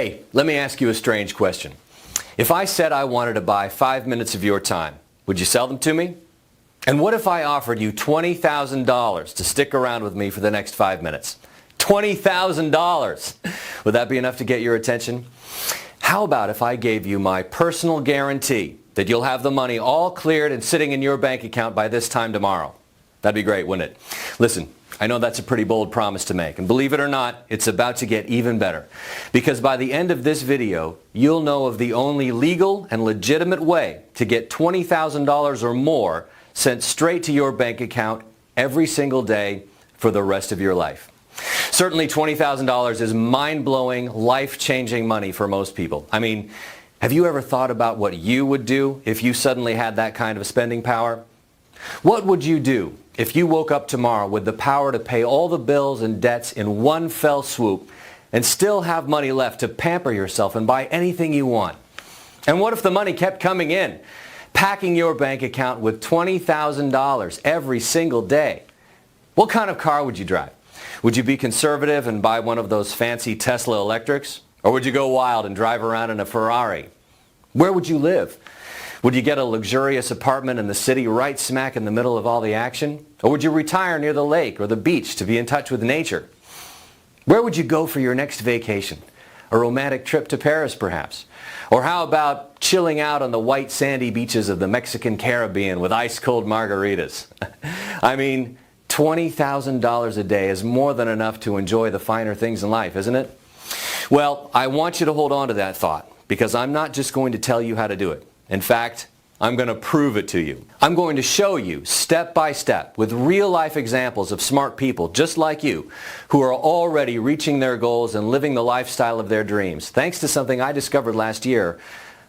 Hey, let me ask you a strange question. If I said I wanted to buy 5 minutes of your time, would you sell them to me? And what if I offered you $20,000 to stick around with me for the next 5 minutes? $20,000! Would that be enough to get your attention? How about if I gave you my personal guarantee that you'll have the money all cleared and sitting in your bank account by this time tomorrow? That'd be great, wouldn't it? Listen, I know that's a pretty bold promise to make, and believe it or not, it's about to get even better. Because by the end of this video, you'll know of the only legal and legitimate way to get $20,000 or more sent straight to your bank account every single day for the rest of your life. Certainly $20,000 is mind-blowing, life-changing money for most people. I mean, have you ever thought about what you would do if you suddenly had that kind of spending power? What would you do if you woke up tomorrow with the power to pay all the bills and debts in one fell swoop and still have money left to pamper yourself and buy anything you want? And what if the money kept coming in, packing your bank account with $20,000 every single day? What kind of car would you drive? Would you be conservative and buy one of those fancy Tesla electrics? Or would you go wild and drive around in a Ferrari? Where would you live? Would you get a luxurious apartment in the city right smack in the middle of all the action? Or would you retire near the lake or the beach to be in touch with nature? Where would you go for your next vacation? A romantic trip to Paris, perhaps? Or how about chilling out on the white sandy beaches of the Mexican Caribbean with ice-cold margaritas? I mean, $20,000 a day is more than enough to enjoy the finer things in life, isn't it? Well, I want you to hold on to that thought, because I'm not just going to tell you how to do it. In fact, I'm going to prove it to you. I'm going to show you step by step with real-life examples of smart people just like you who are already reaching their goals and living the lifestyle of their dreams, thanks to something I discovered last year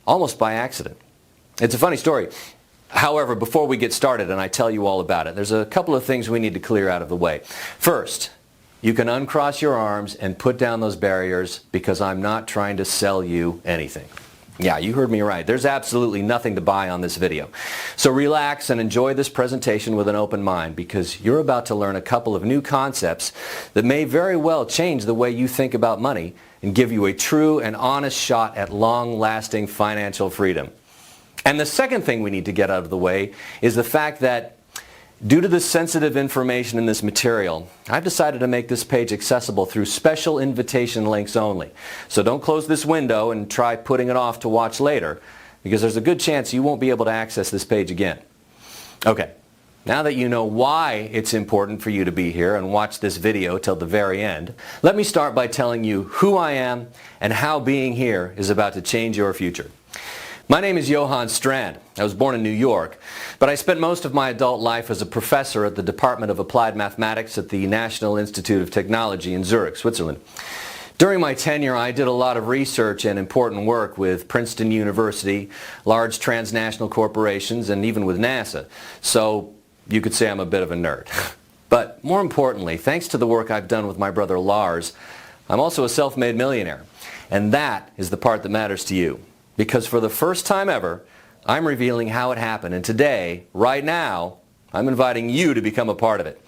almost by accident. It's a funny story. However, before we get started and I tell you all about it, there's a couple of things we need to clear out of the way. First, you can uncross your arms and put down those barriers because I'm not trying to sell you anything. Yeah, you heard me right. There's absolutely nothing to buy on this video. So relax and enjoy this presentation with an open mind because you're about to learn a couple of new concepts that may very well change the way you think about money and give you a true and honest shot at long-lasting financial freedom. And the second thing we need to get out of the way is the fact that due to the sensitive information in this material, I've decided to make this page accessible through special invitation links only. So don't close this window and try putting it off to watch later, because there's a good chance you won't be able to access this page again. Okay, now that you know why it's important for you to be here and watch this video till the very end, let me start by telling you who I am and how being here is about to change your future. My name is Johann Strand. I was born in New York, but I spent most of my adult life as a professor at the Department of Applied Mathematics at the National Institute of Technology in Zurich, Switzerland. During my tenure, I did a lot of research and important work with Princeton University, large transnational corporations, and even with NASA. So you could say I'm a bit of a nerd. But more importantly, thanks to the work I've done with my brother Lars, I'm also a self-made millionaire. And that is the part that matters to you. Because for the first time ever, I'm revealing how it happened. And today, right now, I'm inviting you to become a part of it.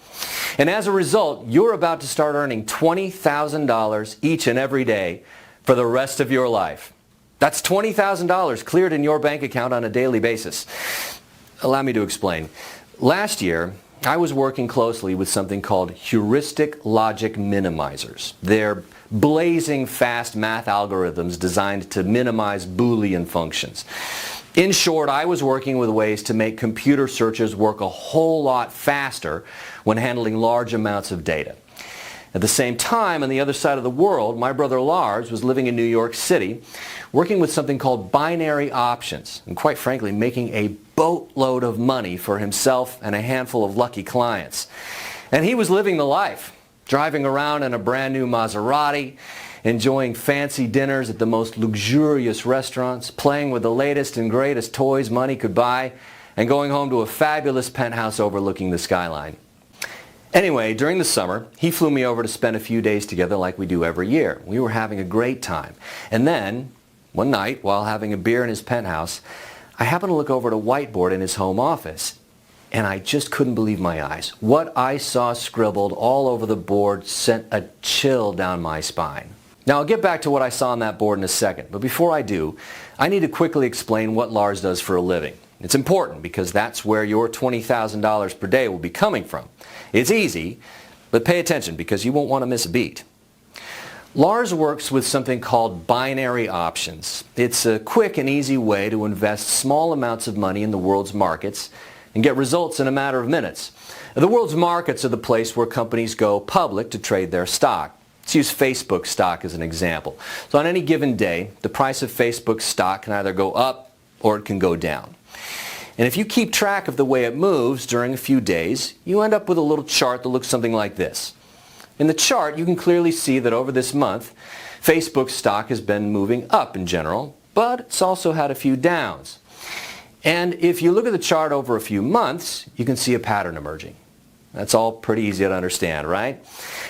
And as a result, you're about to start earning $20,000 each and every day for the rest of your life. That's $20,000 cleared in your bank account on a daily basis. Allow me to explain. Last year, I was working closely with something called heuristic logic minimizers. They're blazing fast math algorithms designed to minimize Boolean functions. In short, I was working with ways to make computer searches work a whole lot faster when handling large amounts of data. At the same time, on the other side of the world, my brother Lars was living in New York City, working with something called binary options, and quite frankly, making a boatload of money for himself and a handful of lucky clients. And he was living the life, driving around in a brand new Maserati, enjoying fancy dinners at the most luxurious restaurants, playing with the latest and greatest toys money could buy, and going home to a fabulous penthouse overlooking the skyline. Anyway, during the summer, he flew me over to spend a few days together like we do every year. We were having a great time. And then, one night, while having a beer in his penthouse, I happened to look over at a whiteboard in his home office. And I just couldn't believe my eyes. What I saw scribbled all over the board sent a chill down my spine. Now I'll get back to what I saw on that board in a second, but before I do, I need to quickly explain what Lars does for a living. It's important because that's where your $20,000 per day will be coming from. It's easy, but pay attention because you won't want to miss a beat. Lars works with something called binary options. It's a quick and easy way to invest small amounts of money in the world's markets and get results in a matter of minutes. The world's markets are the place where companies go public to trade their stock. Let's use Facebook stock as an example. So on any given day, the price of Facebook stock can either go up or it can go down. And if you keep track of the way it moves during a few days, you end up with a little chart that looks something like this. In the chart, you can clearly see that over this month, Facebook stock has been moving up in general, but it's also had a few downs. And if you look at the chart over a few months, you can see a pattern emerging. That's all pretty easy to understand, right?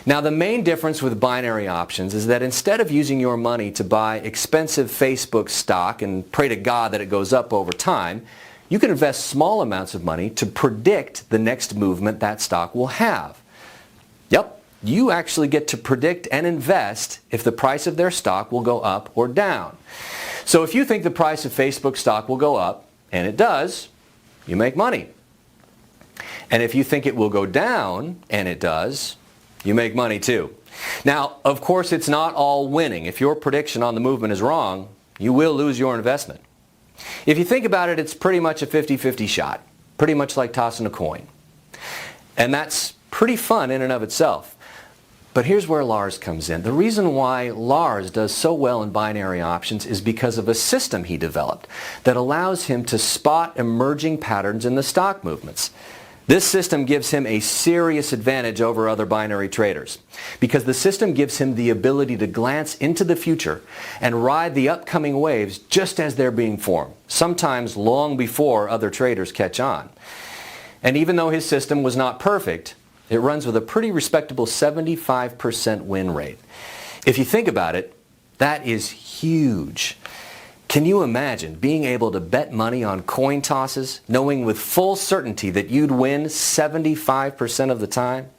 Now the main difference with binary options is that instead of using your money to buy expensive Facebook stock and pray to God that it goes up over time, you can invest small amounts of money to predict the next movement that stock will have. Yep, you actually get to predict and invest if the price of their stock will go up or down. So if you think the price of Facebook stock will go up, and it does, you make money. And if you think it will go down, and it does, you make money too. Now, of course, it's not all winning. If your prediction on the movement is wrong, you will lose your investment. If you think about it, it's pretty much a 50-50 shot, pretty much like tossing a coin. And that's pretty fun in and of itself. But here's where Lars comes in. The reason why Lars does so well in binary options is because of a system he developed that allows him to spot emerging patterns in the stock movements. This system gives him a serious advantage over other binary traders because the system gives him the ability to glance into the future and ride the upcoming waves just as they're being formed, sometimes long before other traders catch on. And even though his system was not perfect, it runs with a pretty respectable 75% win rate. If you think about it, that is huge. Can you imagine being able to bet money on coin tosses, knowing with full certainty that you'd win 75% of the time?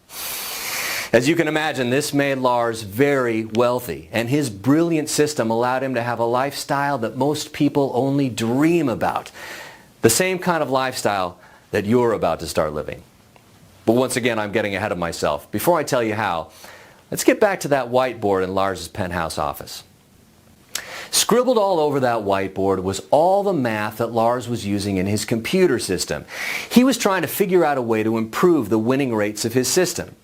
As you can imagine, this made Lars very wealthy, and his brilliant system allowed him to have a lifestyle that most people only dream about. The same kind of lifestyle that you're about to start living. But once again, I'm getting ahead of myself. Before I tell you how, let's get back to that whiteboard in Lars's penthouse office. Scribbled all over that whiteboard was all the math that Lars was using in his computer system. He was trying to figure out a way to improve the winning rates of his system.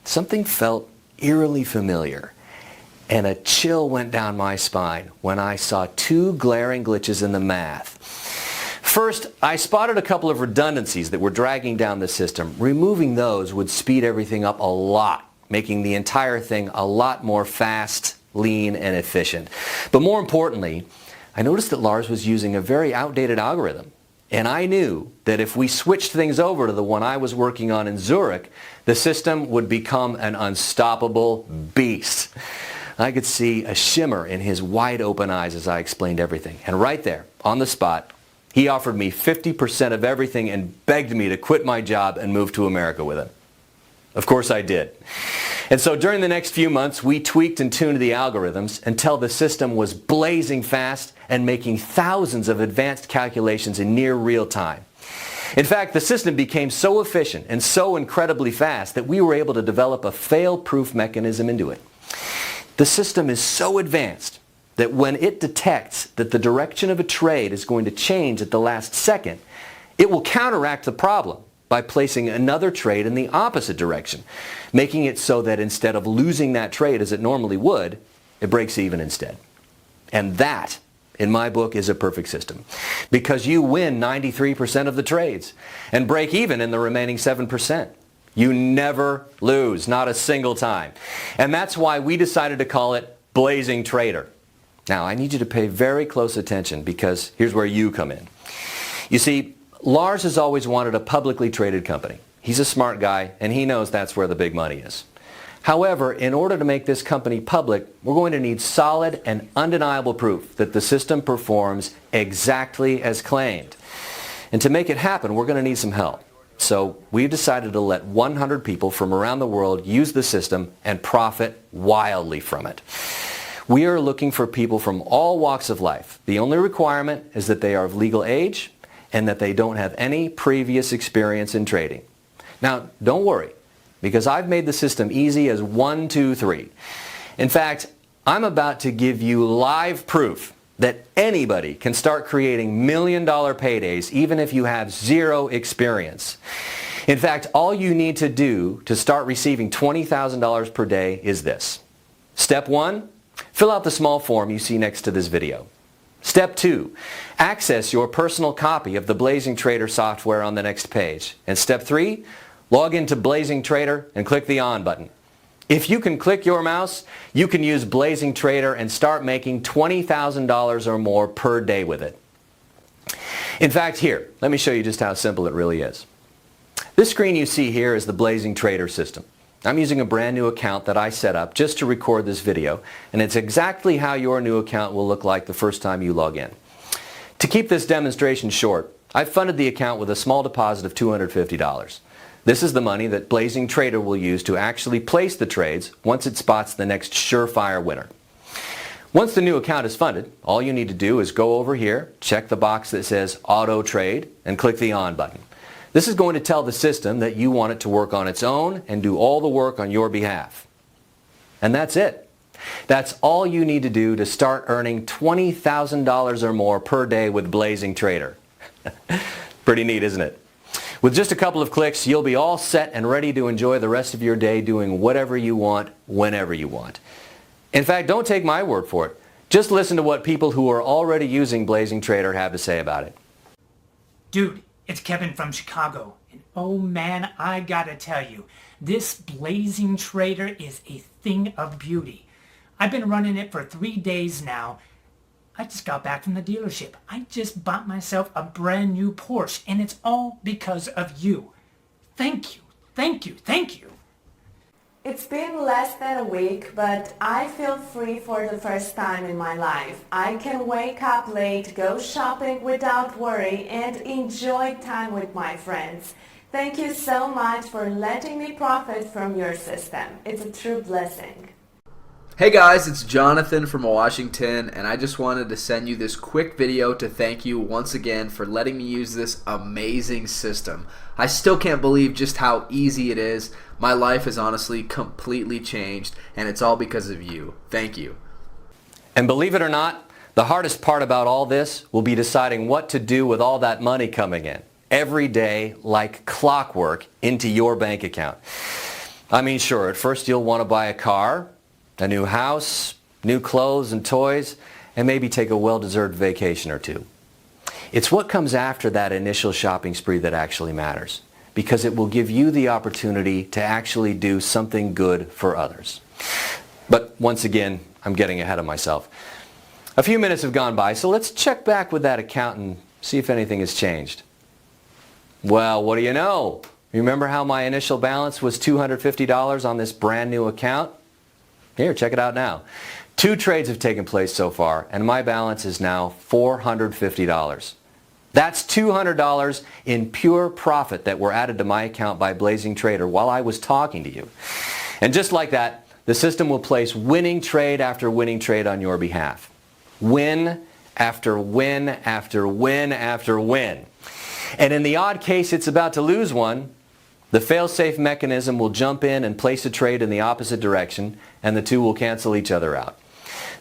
Something felt eerily familiar, and a chill went down my spine when I saw two glaring glitches in the math. First, I spotted a couple of redundancies that were dragging down the system. Removing those would speed everything up a lot, making the entire thing a lot more fast, lean, and efficient. But more importantly, I noticed that Lars was using a very outdated algorithm. And I knew that if we switched things over to the one I was working on in Zurich, the system would become an unstoppable beast. I could see a shimmer in his wide open eyes as I explained everything. And right there, on the spot, he offered me 50% of everything and begged me to quit my job and move to America with him. Of course I did. And so during the next few months, we tweaked and tuned the algorithms until the system was blazing fast and making thousands of advanced calculations in near real time. In fact, the system became so efficient and so incredibly fast that we were able to develop a fail-proof mechanism into it. The system is so advanced that when it detects that the direction of a trade is going to change at the last second, it will counteract the problem by placing another trade in the opposite direction, making it so that instead of losing that trade as it normally would, it breaks even instead. And that, in my book, is a perfect system, because you win 93% of the trades and break even in the remaining 7%. You never lose, not a single time. And that's why we decided to call it Blazing Trader. Now, I need you to pay very close attention because here's where you come in. You see, Lars has always wanted a publicly traded company. He's a smart guy, and he knows that's where the big money is. However, in order to make this company public, we're going to need solid and undeniable proof that the system performs exactly as claimed. And to make it happen, we're going to need some help. So we've decided to let 100 people from around the world use the system and profit wildly from it. We are looking for people from all walks of life. The only requirement is that they are of legal age and that they don't have any previous experience in trading. Now, don't worry, because I've made the system easy as 1, 2, 3. In fact, I'm about to give you live proof that anybody can start creating million-dollar paydays even if you have zero experience. In fact, all you need to do to start receiving $20,000 per day is this. Step 1, fill out the small form you see next to this video. Step 2, access your personal copy of the Blazing Trader software on the next page. And step 3, log into Blazing Trader and click the On button. If you can click your mouse, you can use Blazing Trader and start making $20,000 or more per day with it. In fact, here, let me show you just how simple it really is. This screen you see here is the Blazing Trader system. I'm using a brand new account that I set up just to record this video, and it's exactly how your new account will look like the first time you log in. To keep this demonstration short, I've funded the account with a small deposit of $250. This is the money that Blazing Trader will use to actually place the trades once it spots the next surefire winner. Once the new account is funded, all you need to do is go over here, check the box that says Auto Trade, and click the On button. This is going to tell the system that you want it to work on its own and do all the work on your behalf. And that's it. That's all you need to do to start earning $20,000 or more per day with Blazing Trader. Pretty neat, isn't it? With just a couple of clicks, you'll be all set and ready to enjoy the rest of your day doing whatever you want, whenever you want. In fact, don't take my word for it. Just listen to what people who are already using Blazing Trader have to say about it. Dude, it's Kevin from Chicago, and oh man, I gotta tell you, this Blazing Trader is a thing of beauty. I've been running it for 3 days now. I just got back from the dealership. I just bought myself a brand new Porsche, and it's all because of you. Thank you, thank you, thank you. It's been less than a week, but I feel free for the first time in my life. I can wake up late, go shopping without worry, and enjoy time with my friends. Thank you so much for letting me profit from your system. It's a true blessing. Hey guys, it's Jonathan from Washington, and I just wanted to send you this quick video to thank you once again for letting me use this amazing system. I still can't believe just how easy it is. My life has honestly completely changed, and it's all because of you. Thank you. And believe it or not, the hardest part about all this will be deciding what to do with all that money coming in every day like clockwork into your bank account. I mean, sure, at first you'll want to buy a car, a new house, new clothes and toys, and maybe take a well-deserved vacation or two. It's what comes after that initial shopping spree that actually matters, because it will give you the opportunity to actually do something good for others. But once again, I'm getting ahead of myself. A few minutes have gone by, so let's check back with that account and see if anything has changed. Well, what do you know? Remember how my initial balance was $250 on this brand new account? Here, check it out now. 2 trades have taken place so far, and my balance is now $450. That's $200 in pure profit that were added to my account by Blazing Trader while I was talking to you. And just like that, the system will place winning trade after winning trade on your behalf. Win after win after win after win. And in the odd case it's about to lose one, the fail-safe mechanism will jump in and place a trade in the opposite direction, and the two will cancel each other out.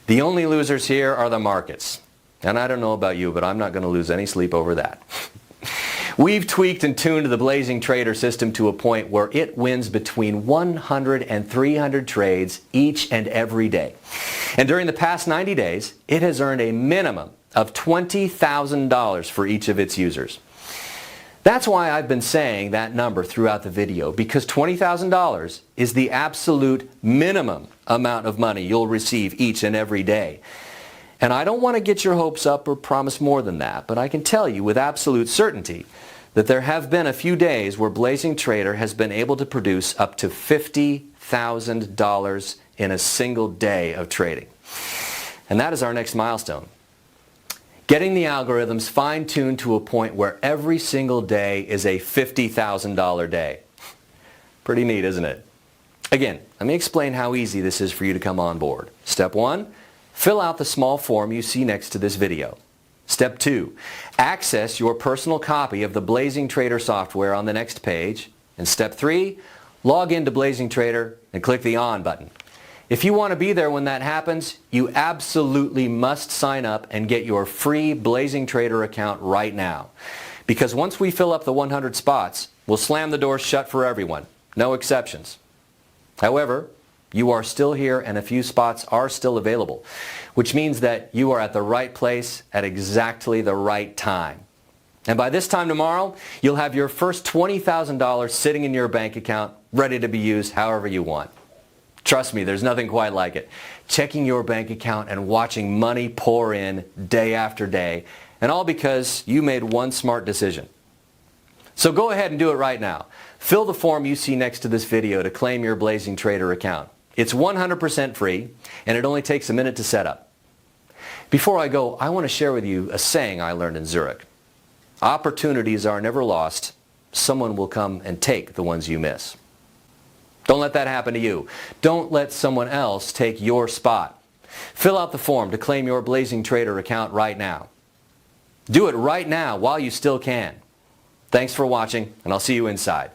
The only losers here are the markets. And I don't know about you, but I'm not going to lose any sleep over that. We've tweaked and tuned the Blazing Trader system to a point where it wins between 100 and 300 trades each and every day. And during the past 90 days, it has earned a minimum of $20,000 for each of its users. That's why I've been saying that number throughout the video, because $20,000 is the absolute minimum amount of money you'll receive each and every day. And I don't want to get your hopes up or promise more than that, but I can tell you with absolute certainty that there have been a few days where Blazing Trader has been able to produce up to $50,000 in a single day of trading. And that is our next milestone. Getting the algorithms fine-tuned to a point where every single day is a $50,000 day. Pretty neat, isn't it? Again, let me explain how easy this is for you to come on board. Step 1, Fill out the small form you see next to this video. Step 2. Access your personal copy of the Blazing Trader software on the next page. And Step 3. Log into Blazing Trader and click the On button. If you want to be there when that happens, you absolutely must sign up and get your free Blazing Trader account right now. Because once we fill up the 100 spots, we'll slam the doors shut for everyone. No exceptions. However, you are still here and a few spots are still available, which means that you are at the right place at exactly the right time. And by this time tomorrow, you'll have your first $20,000 sitting in your bank account, ready to be used however you want. Trust me, there's nothing quite like it. Checking your bank account and watching money pour in day after day, and all because you made one smart decision. So go ahead and do it right now. Fill the form you see next to this video to claim your Blazing Trader account. It's 100% free, and it only takes a minute to set up. Before I go, I want to share with you a saying I learned in Zurich. Opportunities are never lost. Someone will come and take the ones you miss. Don't let that happen to you. Don't let someone else take your spot. Fill out the form to claim your Blazing Trader account right now. Do it right now while you still can. Thanks for watching, and I'll see you inside.